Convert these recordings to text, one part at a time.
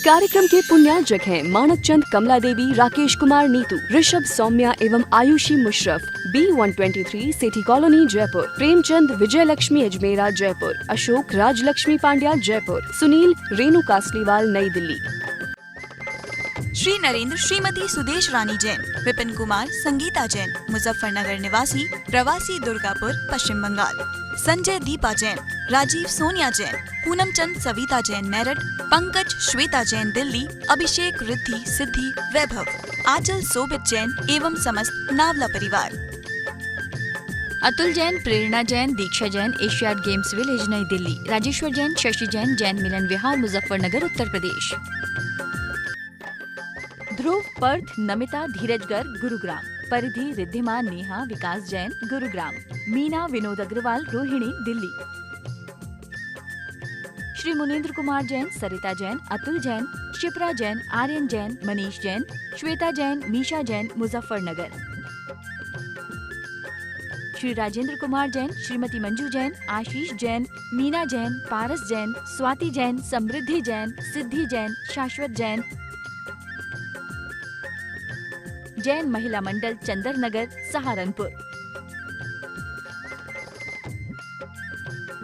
कार्यक्रम के पुण्यार्जक हैं मानक चंद, कमला देवी, राकेश कुमार नीतू, ऋषभ सौम्या एवं Ayushi Musharraf, B123 city colony Jaipur, Premchand Vijay Lakshmi Ajmera Jaipur, Ashok Rajlakshmi Pandya Jaipur, Sunil Renu Kasliwal New Delhi. Shri Narendra Shrimati Sudesh रानी जैन, विपिन कुमार संगीता जैन, मुजफ्फरनगर निवासी, प्रवासी दुर्गापुर पश्चिम बंगाल, संजय दीपा जैन, राजीव सोनिया जैन, पूनम चंद सविता जैन मेरठ, पंकज श्वेता जैन दिल्ली, अभिषेक रिद्धि सिद्धि वैभव, आंचल सोबित जैन एवं समस्त नावला परिवार। अतुल जैन, प्रेरणा जैन, दीक्षा जैन, एशियाड गेम्स विलेज नई दिल्ली, राजेश्वर जैन, शशि जैन, जैन मिलन विहार मुजफ्फरनगर उत्तर प्रदेश। ध्रुव, पर्थ, नमिता, धीरज गर्ग गुरुग्राम, परिधि, रिद्धिमा, नेहा, विकास जैन गुरुग्राम, मीना, विनोद अग्रवाल, रोहिणी दिल्ली। श्री मुनेन्द्र कुमार जैन, सरिता जैन, अतुल जैन, शिप्रा जैन, आर्यन जैन, मनीष जैन, श्वेता जैन, मीशा जैन मुजफ्फरनगर। श्री राजेंद्र कुमार जैन, श्रीमती मंजू जैन, आशीष जैन, मीना जैन, पारस जैन, स्वाति जैन, समृद्धि जैन, सिद्धि जैन, शाश्वत जैन, जैन महिला मंडल चंदर नगर सहारनपुर।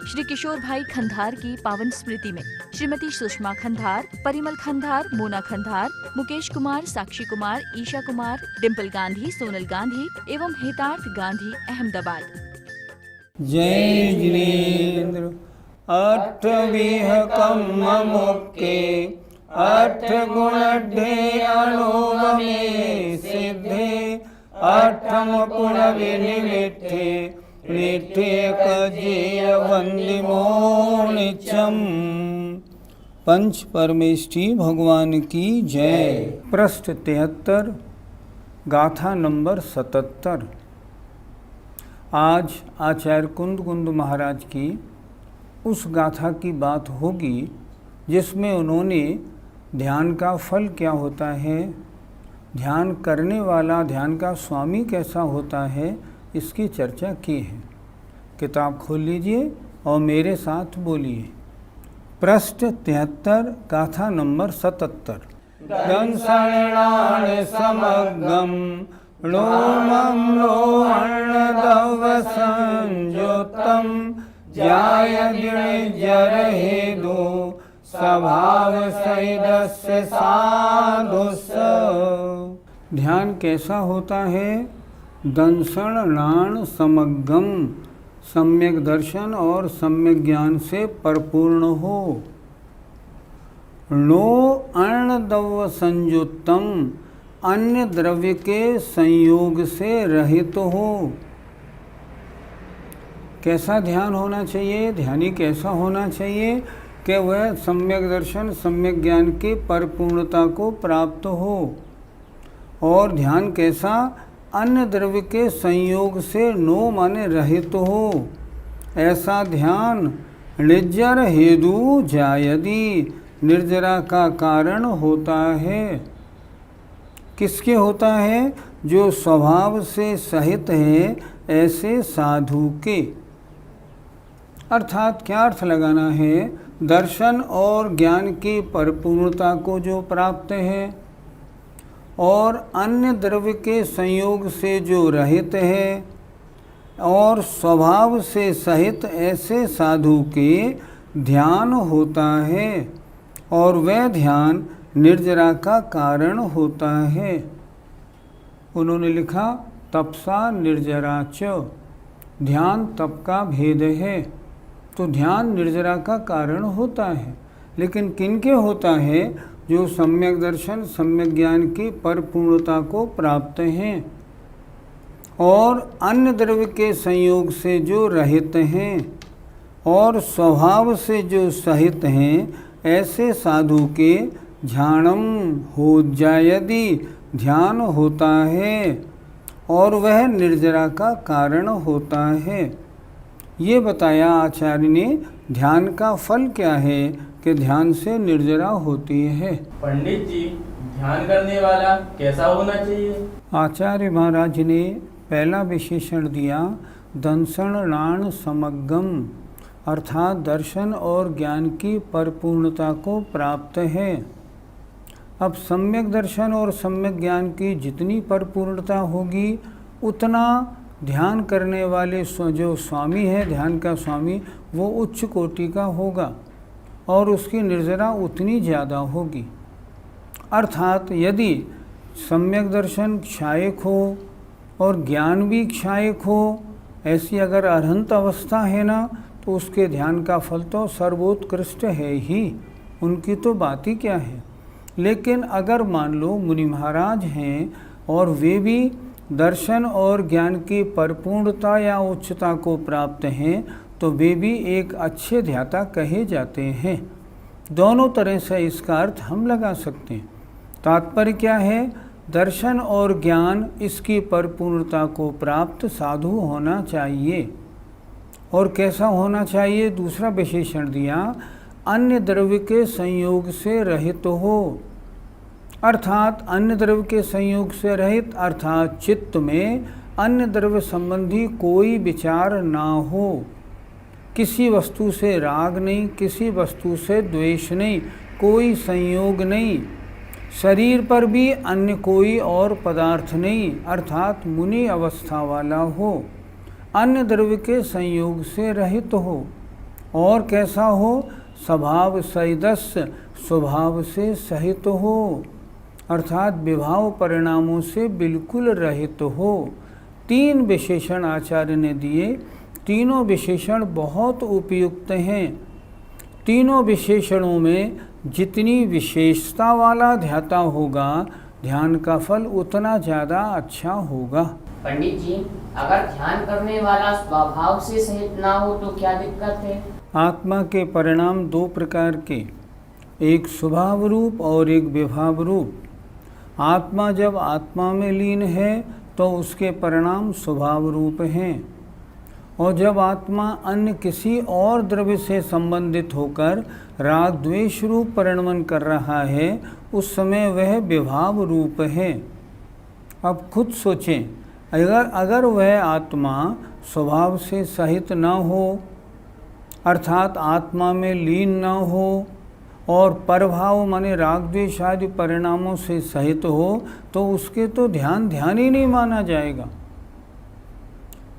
श्री किशोर भाई खंधार की पावन स्मृति में श्रीमती सुषमा खंधार, परिमल खंधार, मोना खंधार, मुकेश कुमार, साक्षी कुमार, ईशा कुमार, डिम्पल गांधी, सोनल गांधी एवं हेतार्थ गांधी अहमदाबाद। जय जिनेन्द्र अट्ठविहकम मुक्के अट्ठ गुणढ्ये अणुवमे सिद्धे अट्ठम पुण विनिविट्ठे निठ्ठे वंदिमो नित्यम। पंच परमेष्ठी भगवान की जय। पृष्ठ 73, गाथा नंबर 77। आज आचार्य कुंद महाराज की उस गाथा की बात होगी जिसमें उन्होंने ध्यान का फल क्या होता है, ध्यान करने वाला ध्यान का स्वामी कैसा होता है, इसकी चर्चा की है। किताब खोल लीजिए और मेरे साथ बोलिए। पृष्ठ 73, गाथा नंबर 77। दंसणान समग्गम लोमं लोहर्णदव संयुक्तम ज्यायदिर्जरहेदो स्वभाव सहितस्य साधुस्य। ध्यान कैसा होता है? दंसन नाण समग्गम, सम्यक दर्शन और सम्यक ज्ञान से परिपूर्ण हो। नो अर्णदव संयुक्तम, अन्य द्रव्य के संयोग से रहित हो। कैसा ध्यान होना चाहिए? ध्यानी कैसा होना चाहिए कि वह सम्यक दर्शन सम्यक ज्ञान की परिपूर्णता को प्राप्त हो। और ध्यान कैसा? अन्य द्रव्य के संयोग से नो माने रहित हो। ऐसा ध्यान निर्जर हेतु जायदि, निर्जरा का कारण होता है। किसके होता है? जो स्वभाव से सहित है ऐसे साधु के। अर्थात क्या अर्थ लगाना है? दर्शन और ज्ञान की परिपूर्णता को जो प्राप्त है और अन्य द्रव्य के संयोग से जो रहित है और स्वभाव से सहित ऐसे साधु के ध्यान होता है और वह ध्यान निर्जरा का कारण होता है। उन्होंने लिखा तपसा निर्जरा च, ध्यान तप का भेद है। तो ध्यान निर्जरा का कारण होता है, लेकिन किनके होता है? जो सम्यक दर्शन सम्यक ज्ञान की परिपूर्णता को प्राप्त हैं और अन्य द्रव्य के संयोग से जो रहित हैं और स्वभाव से जो सहित हैं ऐसे साधु के ध्यानम हो जायदि, ध्यान होता है और वह निर्जरा का कारण होता है। ये बताया आचार्य ने। ध्यान का फल क्या है कि ध्यान से निर्जरा होती है। पंडित जी, ध्यान करने वाला कैसा होना चाहिए? आचार्य महाराज ने पहला विशेषण दिया दंसणान समग्गम, अर्थात दर्शन और ज्ञान की परिपूर्णता को प्राप्त है। अब सम्यक दर्शन और सम्यक ज्ञान की जितनी परिपूर्णता होगी उतना ध्यान करने वाले जो स्वामी है, ध्यान का स्वामी, वो उच्च कोटि का होगा और उसकी निर्जरा उतनी ज़्यादा होगी। अर्थात यदि सम्यक दर्शन क्षायक हो और ज्ञान भी क्षायक हो, ऐसी अगर अरहंत अवस्था है ना, तो उसके ध्यान का फल तो सर्वोत्कृष्ट है ही, उनकी तो बात ही क्या है। लेकिन अगर मान लो मुनि महाराज हैं और वे भी दर्शन और ज्ञान की परिपूर्णता या उच्चता को प्राप्त हैं, तो वे भी एक अच्छे ध्याता कहे जाते हैं। दोनों तरह से इसका अर्थ हम लगा सकते हैं। तात्पर्य क्या है? दर्शन और ज्ञान इसकी परिपूर्णता को प्राप्त साधु होना चाहिए। और कैसा होना चाहिए? दूसरा विशेषण दिया, अन्य द्रव्य के संयोग से रहित हो। अर्थात अन्य द्रव्य के संयोग से रहित अर्थात चित्त में अन्य द्रव्य संबंधी कोई विचार ना हो। किसी वस्तु से राग नहीं, किसी वस्तु से द्वेष नहीं, कोई संयोग नहीं। शरीर पर भी अन्य कोई और पदार्थ नहीं, अर्थात मुनि अवस्था वाला हो। अन्य द्रव्य के संयोग से रहित हो। और कैसा हो? स्वभाव सहिदस्य, स्वभाव से सहित हो, अर्थात विभाव परिणामों से बिल्कुल रहित हो। 3 विशेषण आचार्य ने दिए। तीनों विशेषण बहुत उपयुक्त हैं। तीनों विशेषणों में जितनी विशेषता वाला ध्याता होगा, ध्यान का फल उतना ज़्यादा अच्छा होगा। पंडित जी, अगर ध्यान करने वाला स्वभाव से सहित ना हो तो क्या दिक्कत है? आत्मा के परिणाम 2 प्रकार के, एक स्वभाव रूप और एक विभाव रूप। आत्मा जब आत्मा में लीन है तो उसके परिणाम स्वभाव रूप हैं, और जब आत्मा अन्य किसी और द्रव्य से संबंधित होकर राग द्वेष रूप परिणमन कर रहा है, उस समय वह विभाव रूप है। अब खुद सोचें, अगर वह आत्मा स्वभाव से सहित न हो, अर्थात आत्मा में लीन न हो और परभाव माने राग द्वेष आदि परिणामों से सहित हो, तो उसके तो ध्यान ही नहीं माना जाएगा।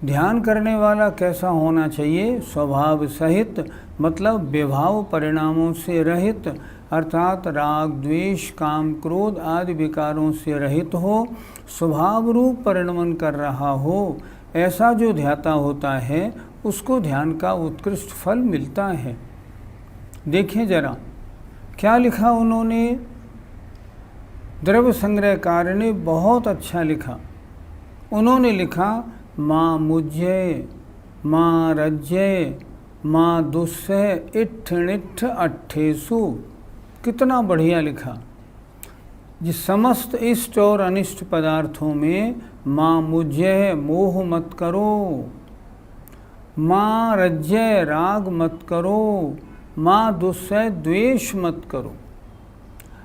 ध्यान करने वाला कैसा होना चाहिए? स्वभाव सहित, मतलब विभाव परिणामों से रहित, अर्थात राग द्वेष काम क्रोध आदि विकारों से रहित हो, स्वभाव रूप परिणमन कर रहा हो। ऐसा जो ध्याता होता है उसको ध्यान का उत्कृष्ट फल मिलता है। देखें जरा क्या लिखा उन्होंने। द्रव्य संग्रहकार ने बहुत अच्छा लिखा। उन्होंने लिखा, माँ मुझ्य माँ रज्य माँ दुस्सह इट्ठ निट्ठ अट्ठेसु। कितना बढ़िया लिखा। जिस समस्त इष्ट और अनिष्ट पदार्थों में माँ मुझ्य मोह मत करो, माँ रज्य राग मत करो, माँ दुस्सह द्वेष मत करो।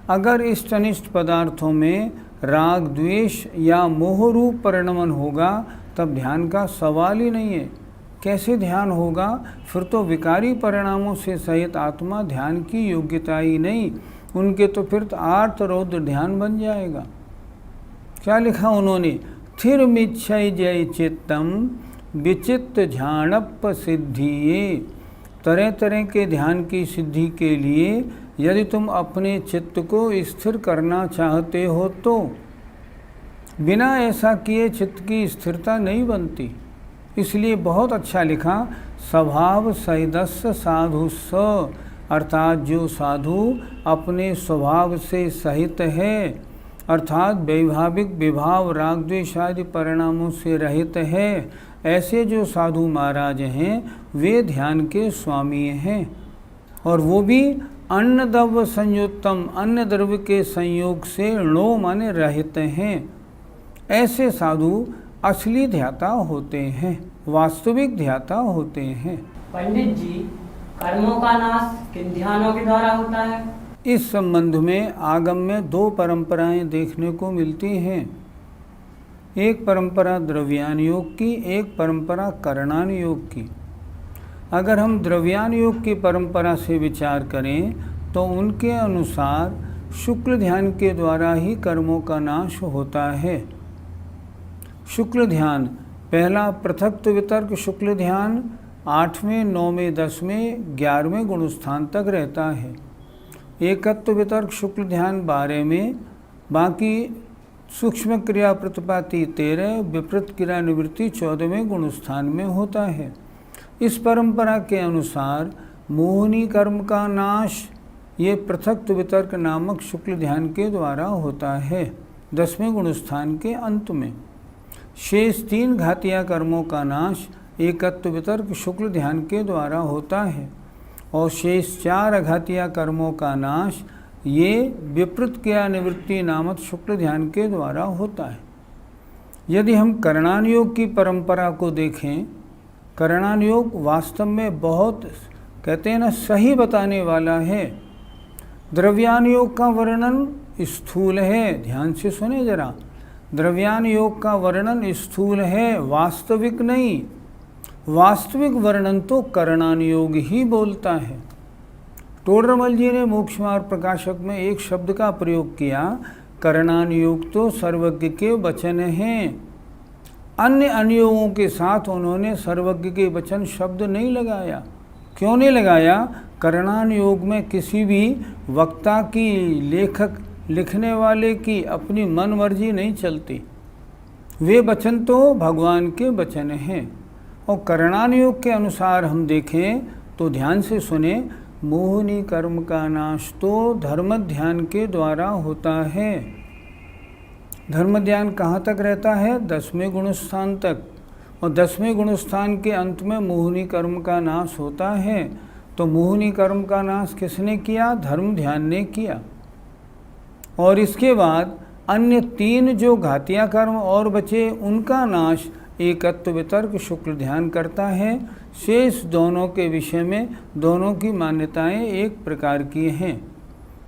अगर इष्ट अनिष्ट पदार्थों में राग द्वेष या मोह रूप परिणमन होगा तब ध्यान का सवाल ही नहीं है। कैसे ध्यान होगा? फिर तो विकारी परिणामों से सहित आत्मा ध्यान की योग्यता ही नहीं, उनके तो फिर आर्त रौद्र ध्यान बन जाएगा। क्या लिखा उन्होंने? थिर मिच्छय जय चित्तम विचित्त ध्यानप सिद्धिये। तरह तरह के ध्यान की सिद्धि के लिए यदि तुम अपने चित्त को स्थिर करना चाहते हो तो बिना ऐसा किए चित्त की स्थिरता नहीं बनती। इसलिए बहुत अच्छा लिखा, स्वभाव सहिदस्य साधु स, अर्थात जो साधु अपने स्वभाव से सहित है, अर्थात वैभाविक विभाव राग द्वेष आदि परिणामों से रहित है, ऐसे जो साधु महाराज हैं वे ध्यान के स्वामी हैं। और वो भी अन्न द्रव्य संयुक्तम, अन्य द्रव्य के संयोग से णो माने रहित हैं। ऐसे साधु असली ध्याता होते हैं, वास्तविक ध्याता होते हैं। पंडित जी, कर्मों का नाश किन ध्यानों के द्वारा होता है? इस संबंध में आगम में 2 परंपराएं देखने को मिलती हैं। एक परंपरा द्रव्यान योग की, एक परंपरा करणान योग की। अगर हम द्रव्यान योग की परंपरा से विचार करें तो उनके अनुसार शुक्ल ध्यान के द्वारा ही कर्मों का नाश होता है। शुक्ल ध्यान, पहला पृथक वितर्क शुक्ल ध्यान 8वें, 9वें, 10वें, 11वें गुण स्थान तक रहता है। एकत्व वितर्क शुक्ल ध्यान 12 में, बाकी सूक्ष्म क्रिया प्रतिपाती 13, विपरीत क्रिया निवृत्ति 14वें गुण स्थान में होता है। इस परंपरा के अनुसार मोहिनी कर्म का नाश ये पृथक वितर्क नामक शुक्ल ध्यान के द्वारा होता है 10वें गुण स्थान के अंत में। शेष 3 घातिया कर्मों का नाश एकत्व वितर्क शुक्ल ध्यान के द्वारा होता है और शेष 4 अघातिया कर्मों का नाश ये विपरीत क्रिया निवृत्ति नामक शुक्ल ध्यान के द्वारा होता है। यदि हम करणान योग की परंपरा को देखें, करणान योग वास्तव में बहुत कहते हैं ना सही बताने वाला है। द्रव्यान योग का वर्णन स्थूल है, ध्यान से सुने जरा, द्रव्यान योग का वर्णन स्थूल है, वास्तविक नहीं। वास्तविक वर्णन तो करणान योग ही बोलता है। टोडरमल जी ने मोक्ष मार्ग प्रकाशक में एक शब्द का प्रयोग किया, करणान योग तो सर्वज्ञ के वचन हैं। अन्य अनुयोगों के साथ उन्होंने सर्वज्ञ के वचन शब्द नहीं लगाया। क्यों नहीं लगाया? करणान योग में किसी भी वक्ता की, लेखक लिखने वाले की अपनी मन मर्जी नहीं चलती। वे वचन तो भगवान के वचन हैं। और करणान योग के अनुसार हम देखें तो ध्यान से सुने, मोहिनी कर्म का नाश तो धर्म ध्यान के द्वारा होता है। धर्म ध्यान कहाँ तक रहता है? 10वें गुण स्थान तक। और 10वें गुण स्थान के अंत में मोहिनी कर्म का नाश होता है। तो मोहिनी कर्म का नाश किसने किया? धर्म ध्यान ने किया। और इसके बाद अन्य 3 जो घातिया कर्म और बचे उनका नाश एकत्व वितर्क शुक्ल ध्यान करता है। शेष दोनों के विषय में दोनों की मान्यताएं एक प्रकार की हैं।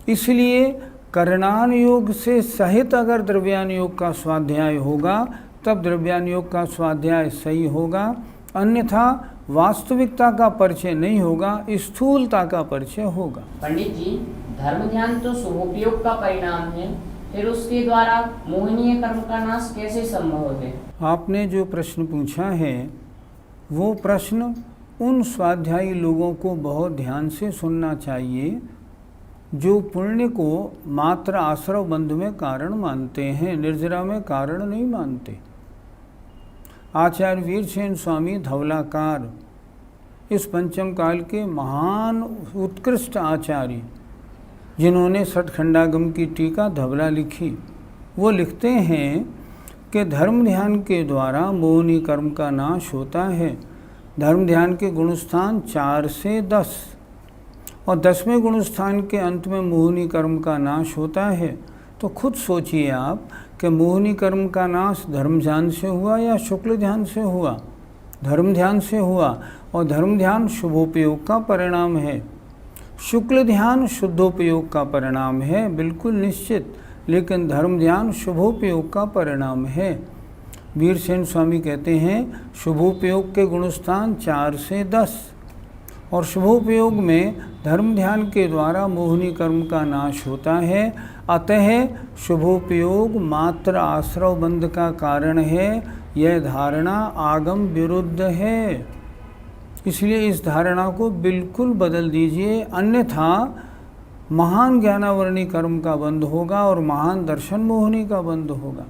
इसलिए करणान योग से सहित अगर द्रव्यान योग का स्वाध्याय होगा तब द्रव्यान योग का स्वाध्याय सही होगा, अन्यथा वास्तविकता का परिचय नहीं होगा, स्थूलता का परिचय होगा। पंडित जी, धर्म ध्यान तो शुभोपयोग का परिणाम है, फिर उसके द्वारा मोहनीय कर्म का नाश कैसे संभव है? आपने जो प्रश्न पूछा है वो प्रश्न उन स्वाध्यायी लोगों को बहुत ध्यान से सुनना चाहिए जो पुण्य को मात्र आश्रव बंध में कारण मानते हैं, निर्जरा में कारण नहीं मानते। आचार्य वीरसेन स्वामी धवलाकार इस पंचम काल के महान उत्कृष्ट आचार्य जिन्होंने षटखंडागम की टीका धवला लिखी, वो लिखते हैं कि धर्म ध्यान के द्वारा मोहिनी कर्म का नाश होता है। धर्म ध्यान के गुणस्थान 4 से 10 और 10वें गुणस्थान के अंत में मोहिनी कर्म का नाश होता है। तो खुद सोचिए आप कि मोहिनी कर्म का नाश धर्म ध्यान से हुआ या शुक्ल ध्यान से हुआ? धर्म ध्यान से हुआ। और धर्म ध्यान शुभोपयोग का परिणाम है, शुक्ल ध्यान शुद्धोपयोग का परिणाम है, बिल्कुल निश्चित, लेकिन धर्म ध्यान शुभोपयोग का परिणाम है। वीरसेन स्वामी कहते हैं शुभोपयोग के गुणस्थान 4 से 10 और शुभोपयोग में धर्म ध्यान के द्वारा मोहिनी कर्म का नाश होता है। अतः शुभोपयोग मात्र आश्रव बंध का कारण है, यह धारणा आगम विरुद्ध है। इसलिए इस धारणा को बिल्कुल बदल दीजिए, अन्यथा महान ज्ञानावरणी कर्म का बंध होगा और महान दर्शन मोहिनी का बंध होगा।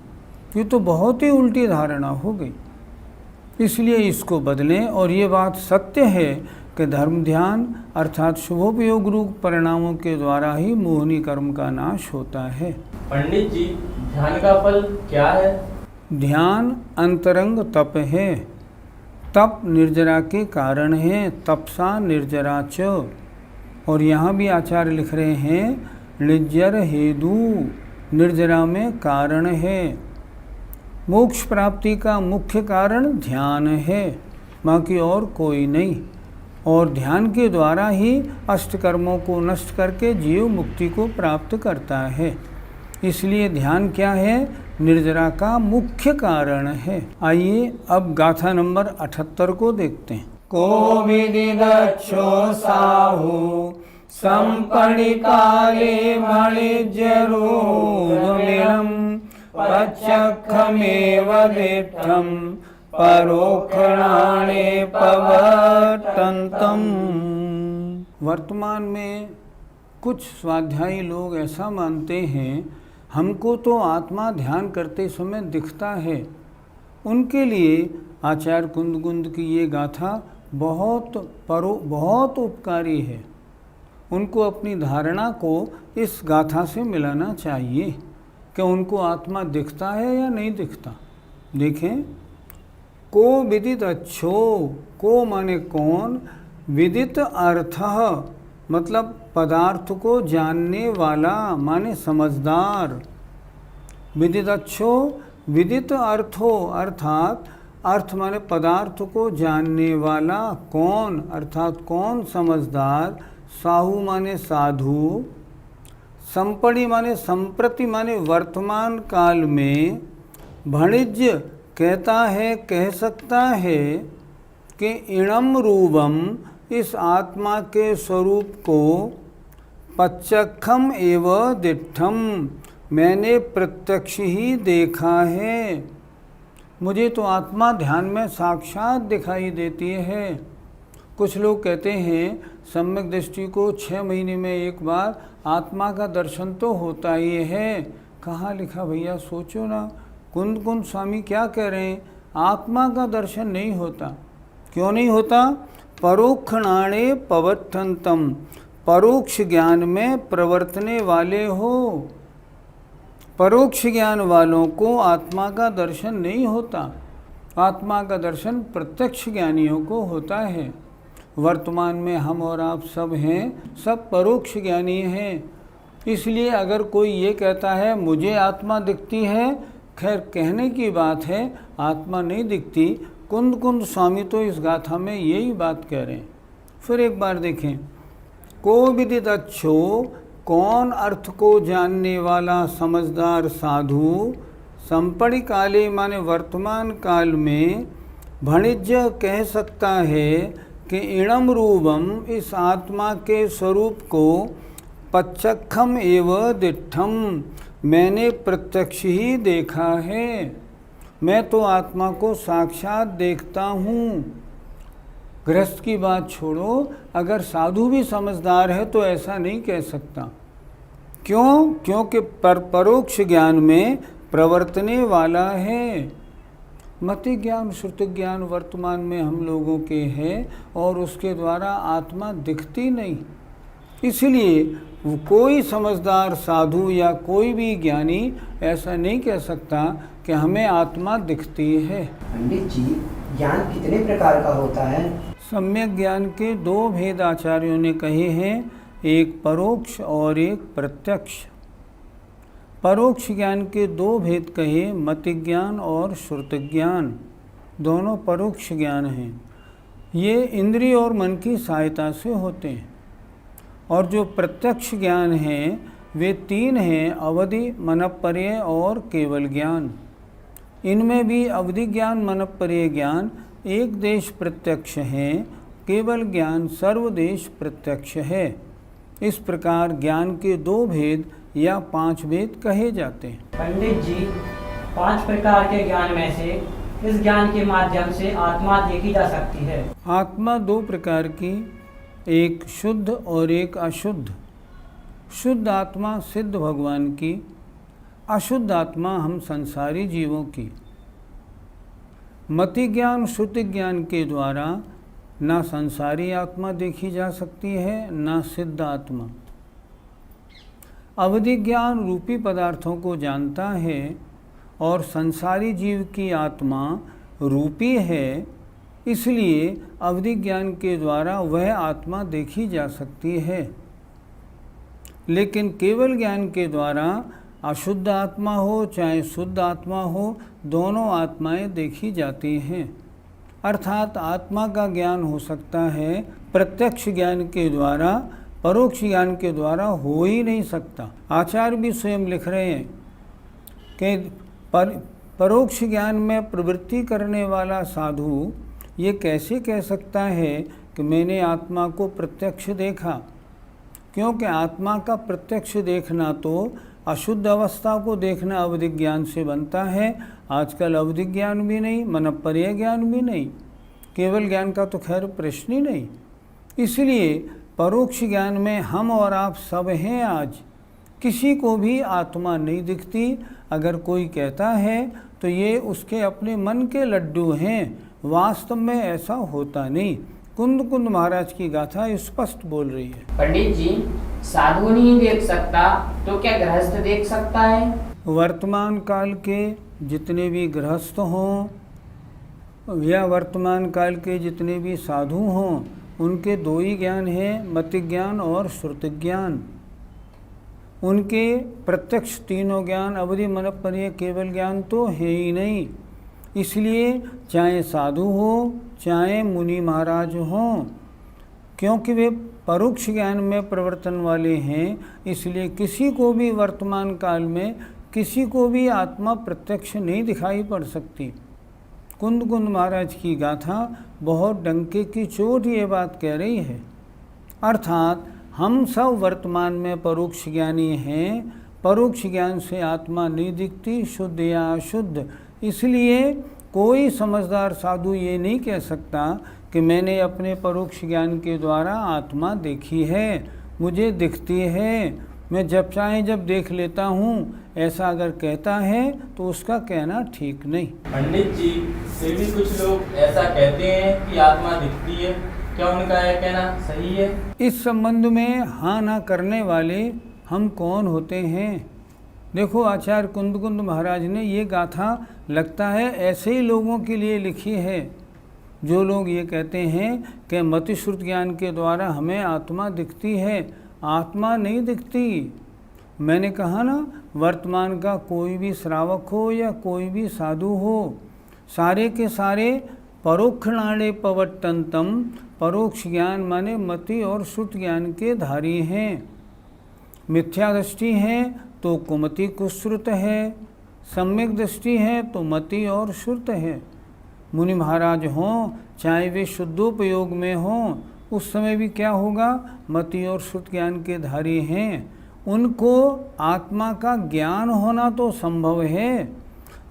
ये तो बहुत ही उल्टी धारणा हो गई। इसलिए इसको बदलें। और ये बात सत्य है कि धर्म ध्यान अर्थात शुभोपयोग रूप परिणामों के द्वारा ही मोहिनी कर्म का नाश होता है। पंडित जी, ध्यान का फल क्या है? ध्यान अंतरंग तप है। तप निर्जरा के कारण है, तपसा निर्जरा च। और यहाँ भी आचार्य लिख रहे हैं निर्जर हेतु, निर्जरा में कारण है। मोक्ष प्राप्ति का मुख्य कारण ध्यान है, बाकी और कोई नहीं। और ध्यान के द्वारा ही अष्टकर्मों को नष्ट करके जीव मुक्ति को प्राप्त करता है। इसलिए ध्यान क्या है? निर्जरा का मुख्य कारण है। आइए अब गाथा नंबर 78 को देखते हैं। को विदिदक्षो साहु संपणिकाले मणिज्यरूपमिदं प्रत्यक्षमेव दिष्टं परोक्षणानि प्रवर्तन्तं। वर्तमान में कुछ स्वाध्यायी लोग ऐसा मानते हैं हमको तो आत्मा ध्यान करते समय दिखता है। उनके लिए आचार्य कुंदकुंद की ये गाथा बहुत उपकारी है। उनको अपनी धारणा को इस गाथा से मिलाना चाहिए कि उनको आत्मा दिखता है या नहीं दिखता। देखें, को विदित अच्छो, को माने कौन, विदित अर्थ मतलब पदार्थ को जानने वाला माने समझदार। विदित अच्छो विदित अर्थो अर्थात अर्थ माने पदार्थ को जानने वाला कौन अर्थात कौन समझदार। साहू माने साधु, संपणि माने संप्रति माने वर्तमान काल में, भणिज्य कहता है कह सकता है कि इणम रूपम इस आत्मा के स्वरूप को, प्रत्यक्षम एव दिठम मैंने प्रत्यक्ष ही देखा है। मुझे तो आत्मा ध्यान में साक्षात दिखाई देती है। कुछ लोग कहते हैं सम्यक दृष्टि को 6 महीने में एक बार आत्मा का दर्शन तो होता ही है। कहाँ लिखा भैया, सोचो ना। कुंद स्वामी क्या कह रहे हैं, आत्मा का दर्शन नहीं होता। क्यों नहीं होता? परोक्षणाणे प्रवर्तन्तम, परोक्ष ज्ञान में प्रवर्तने वाले हो। परोक्ष ज्ञान वालों को आत्मा का दर्शन नहीं होता। आत्मा का दर्शन प्रत्यक्ष ज्ञानियों को होता है। वर्तमान में हम और आप सब हैं, सब परोक्ष ज्ञानी हैं। इसलिए अगर कोई ये कहता है मुझे आत्मा दिखती है, खैर कहने की बात है, आत्मा नहीं दिखती। कुंद स्वामी तो इस गाथा में यही बात कह रहे हैं। फिर एक बार देखें, को विदित अच्छो कौन अर्थ को जानने वाला समझदार साधु, संपणि काले माने वर्तमान काल में, भणिज्य कह सकता है कि इणम रूपम इस आत्मा के स्वरूप को, प्रत्यक्षम एव दिठम मैंने प्रत्यक्ष ही देखा है। मैं तो आत्मा को साक्षात देखता हूँ। गृहस्थ की बात छोड़ो, अगर साधु भी समझदार है तो ऐसा नहीं कह सकता। क्यों? क्योंकि परोक्ष ज्ञान में प्रवर्तने वाला है। मति ज्ञान श्रुति ज्ञान वर्तमान में हम लोगों के हैं और उसके द्वारा आत्मा दिखती नहीं। इसलिए कोई समझदार साधु या कोई भी ज्ञानी ऐसा नहीं कह सकता कि हमें आत्मा दिखती है। पंडित जी, ज्ञान कितने प्रकार का होता है? सम्यक ज्ञान के 2 भेद आचार्यों ने कहे हैं, एक परोक्ष और एक प्रत्यक्ष। परोक्ष ज्ञान के 2 भेद कहे, मति ज्ञान और श्रुति ज्ञान। दोनों परोक्ष ज्ञान हैं। ये इंद्रिय और मन की सहायता से होते हैं। और जो प्रत्यक्ष ज्ञान हैं वे 3 हैं, अवधि, मनःपर्यय और केवल ज्ञान। इनमें भी अवधि ज्ञान, मनःपर्यय ज्ञान एक देश प्रत्यक्ष है, केवल ज्ञान सर्वदेश प्रत्यक्ष है। इस प्रकार ज्ञान के 2 भेद या 5 भेद कहे जाते हैं। पंडित जी, 5 प्रकार के ज्ञान में से इस ज्ञान के माध्यम से आत्मा देखी जा सकती है। आत्मा 2 प्रकार की, एक शुद्ध और एक अशुद्ध। शुद्ध आत्मा सिद्ध भगवान की, अशुद्ध आत्मा हम संसारी जीवों की। मति ज्ञान श्रुति ज्ञान के द्वारा ना संसारी आत्मा देखी जा सकती है, ना सिद्ध आत्मा। अवधि ज्ञान रूपी पदार्थों को जानता है और संसारी जीव की आत्मा रूपी है, इसलिए अवधि ज्ञान के द्वारा वह आत्मा देखी जा सकती है। लेकिन केवल ज्ञान के द्वारा अशुद्ध आत्मा हो चाहे शुद्ध आत्मा हो, दोनों आत्माएं देखी जाती हैं। अर्थात आत्मा का ज्ञान हो सकता है प्रत्यक्ष ज्ञान के द्वारा, परोक्ष ज्ञान के द्वारा हो ही नहीं सकता। आचार्य भी स्वयं लिख रहे हैं कि परोक्ष ज्ञान में प्रवृत्ति करने वाला साधु ये कैसे कह सकता है कि मैंने आत्मा को प्रत्यक्ष देखा। क्योंकि आत्मा का प्रत्यक्ष देखना तो अशुद्ध अवस्था को देखना अवधिक ज्ञान से बनता है। आजकल अवधिक ज्ञान भी नहीं, मनःपर्य ज्ञान भी नहीं, केवल ज्ञान का तो खैर प्रश्न ही नहीं। इसलिए परोक्ष ज्ञान में हम और आप सब हैं। आज किसी को भी आत्मा नहीं दिखती। अगर कोई कहता है तो ये उसके अपने मन के लड्डू हैं, वास्तव में ऐसा होता नहीं। कुंद कुंद महाराज की गाथा स्पष्ट बोल रही है। पंडित जी, साधु नहीं देख सकता तो क्या गृहस्थ देख सकता है? वर्तमान काल के जितने भी गृहस्थ हों या वर्तमान काल के जितने भी साधु हों, उनके दो ही ज्ञान हैं, मति ज्ञान और श्रुति ज्ञान। उनके प्रत्यक्ष तीनों ज्ञान अवधि मनःपर्य केवल ज्ञान तो है ही नहीं। इसलिए चाहे साधु हो चाहे मुनि महाराज हों, क्योंकि वे परोक्ष ज्ञान में प्रवर्तन वाले हैं, इसलिए किसी को भी वर्तमान काल में किसी को भी आत्मा प्रत्यक्ष नहीं दिखाई पड़ सकती। कुंद कुंद महाराज की गाथा बहुत डंके की चोट ये बात कह रही है। अर्थात हम सब वर्तमान में परोक्ष ज्ञानी हैं। परोक्ष ज्ञान से आत्मा नहीं दिखती, शुद्ध या अशुद्ध। इसलिए कोई समझदार साधु ये नहीं कह सकता कि मैंने अपने परोक्ष ज्ञान के द्वारा आत्मा देखी है, मुझे दिखती है, मैं जब चाहे जब देख लेता हूँ। ऐसा अगर कहता है तो उसका कहना ठीक नहीं। पंडित जी, फिर भी कुछ लोग ऐसा कहते हैं कि आत्मा दिखती है, क्या उनका यह कहना सही है? इस संबंध में हाँ ना करने वाले हम कौन होते हैं? देखो, आचार्य कुंद कुंद महाराज ने ये गाथा लगता है ऐसे ही लोगों के लिए लिखी है जो लोग ये कहते हैं कि मति श्रुत ज्ञान के द्वारा हमें आत्मा दिखती है। आत्मा नहीं दिखती। मैंने कहा ना, वर्तमान का कोई भी श्रावक हो या कोई भी साधु हो, सारे के सारे परोक्षणाणे पवट्टंतम, परोक्ष ज्ञान माने मति और श्रुत ज्ञान के धारी हैं। मिथ्या दृष्टि है तो कुमति कुश्रुत है, सम्यक दृष्टि है तो मति और श्रुत है। मुनि महाराज हों चाहे वे शुद्धोपयोग में हों, उस समय भी क्या होगा? मति और श्रुत ज्ञान के धारी हैं। उनको आत्मा का ज्ञान होना तो संभव है,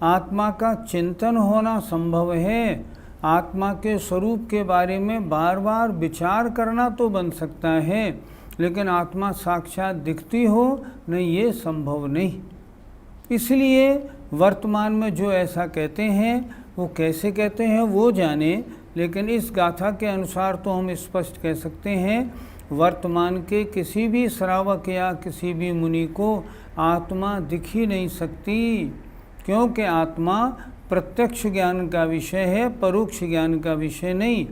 आत्मा का चिंतन होना संभव है, आत्मा के स्वरूप के बारे में बार बार विचार करना तो बन सकता है, लेकिन आत्मा साक्षात दिखती हो नहीं, ये संभव नहीं। इसलिए वर्तमान में जो ऐसा कहते हैं वो कैसे कहते हैं वो जाने, लेकिन इस गाथा के अनुसार तो हम स्पष्ट कह सकते हैं वर्तमान के किसी भी श्रावक या किसी भी मुनि को आत्मा दिख ही नहीं सकती, क्योंकि आत्मा प्रत्यक्ष ज्ञान का विषय है, परोक्ष ज्ञान का विषय नहीं।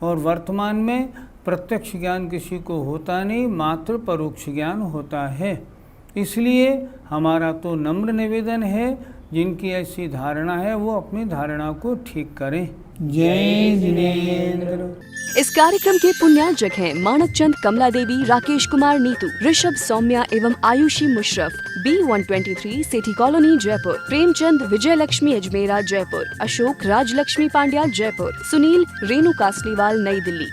और वर्तमान में प्रत्यक्ष ज्ञान किसी को होता नहीं, मात्र परोक्ष ज्ञान होता है। इसलिए हमारा तो नम्र निवेदन है, जिनकी ऐसी धारणा है वो अपनी धारणा को ठीक करें। जय जिनेंद्र। इस कार्यक्रम के पुण्यार्जक हैं मानक चंद, कमला देवी, राकेश कुमार नीतू, ऋषभ सौम्या एवं आयुषी मुशरफ, B123 सेठी कॉलोनी जयपुर, प्रेमचंद विजय लक्ष्मी अजमेरा जयपुर, अशोक राजलक्ष्मी पांड्या जयपुर, सुनील रेणु कासलीवाल नई दिल्ली।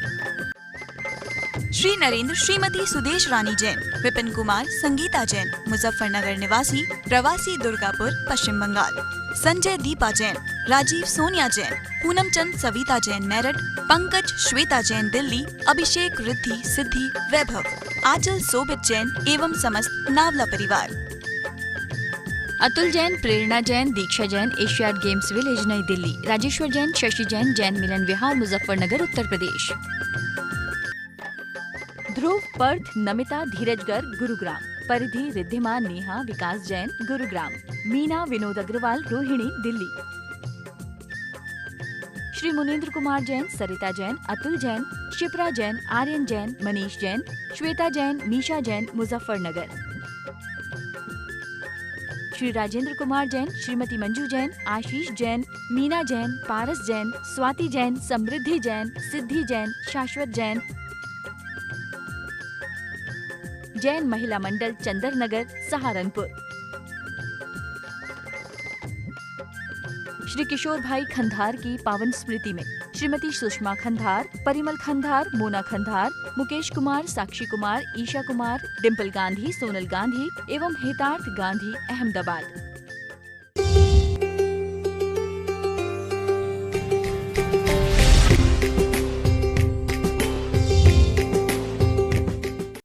श्री नरेंद्र श्रीमती सुदेश रानी जैन, विपिन कुमार संगीता जैन, मुजफ्फरनगर निवासी, प्रवासी दुर्गापुर पश्चिम बंगाल। संजय दीपा जैन, राजीव सोनिया जैन, पूनम चंद सविता जैन मेरठ, पंकज श्वेता जैन दिल्ली, अभिषेक रिद्धि सिद्धि वैभव, आंचल सोबित जैन एवं समस्त नावला परिवार। अतुल जैन, प्रेरणा जैन, दीक्षा जैन, एशियाड गेम्स विलेज नई दिल्ली, राजेश्वर जैन, शशि जैन, जैन मिलन विहार मुजफ्फरनगर उत्तर प्रदेश। ध्रुव, पर्थ, नमिता, धीरजगर गुरुग्राम, परिधि, रिद्धिमा, नेहा, विकास जैन गुरुग्राम, मीना, विनोद अग्रवाल रोहिणी दिल्ली। श्री मुनीन्द्र कुमार जैन, सरिता जैन, अतुल जैन, शिप्रा जैन, आर्यन जैन, मनीष जैन, श्वेता जैन, मीशा जैन मुजफ्फरनगर। श्री राजेंद्र कुमार जैन, श्रीमती मंजू जैन, आशीष जैन, मीना जैन, पारस जैन, स्वाति जैन, समृद्धि जैन, सिद्धि जैन, शाश्वत जैन, जैन महिला मंडल चंदर नगर सहारनपुर। श्री किशोर भाई खंधार की पावन स्मृति में श्रीमती सुषमा खंधार, परिमल खंधार, मोना खंधार, मुकेश कुमार, साक्षी कुमार, ईशा कुमार, डिम्पल गांधी, सोनल गांधी एवं हेतार्थ गांधी, अहमदाबाद।